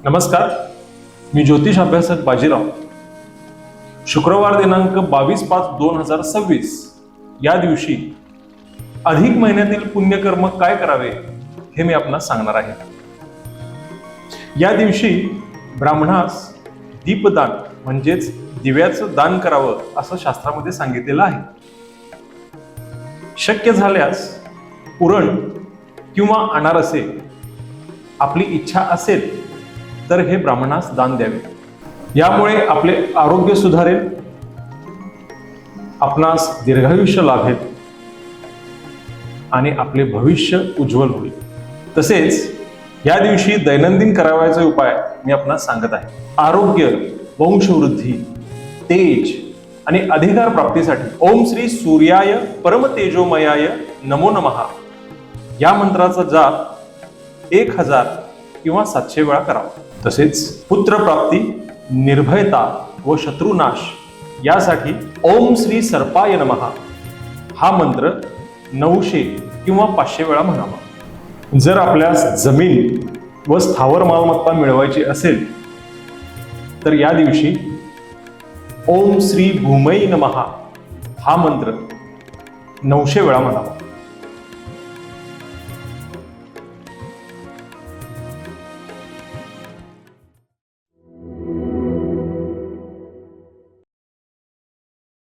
नमस्कार, मी ज्योतिष अभ्यासक बाजीराव. शुक्रवार दिनांक 22/5/2026 या दिवशी अधिक महिन्यातील पुण्यकर्म काय करावे हे मी आपणास सांगणार आहे. या दिवशी ब्राह्मणास दीपदान म्हणजेच दिव्याचं दान करावं असं शास्त्रामध्ये सांगितलेलं आहे. शक्य झाल्यास पुरण किंवा अनारसे आपली इच्छा असेल तर हे ब्राह्मणास दान द्यावे. यामुळे आपले आरोग्य सुधारेल, आपणास दीर्घायुष्य लाभेल आणि आपले भविष्य उज्ज्वल होईल. तसेच या दिवशी दैनंदिन करावयाचे उपाय मी आपणास सांगत आहे. आरोग्य, वंशवृद्धी, तेज आणि अधिकार प्राप्तीसाठी ओम श्री सूर्याय परम तेजोमयाय नमो नमः या मंत्राचा जाप 1000 किंवा 700 वेळा करावा. तसेच पुत्रप्राप्ती, निर्भयता व शत्रुनाश यासाठी ओम श्री सर्पाय नमः हा मंत्र 900 किंवा 500 वेळा म्हणावा. जर आपल्यास जमीन व स्थावर मालमत्ता मिळवायची असेल तर या दिवशी ओम श्री भूमई नमः हा मंत्र 900 वेळा म्हणावा.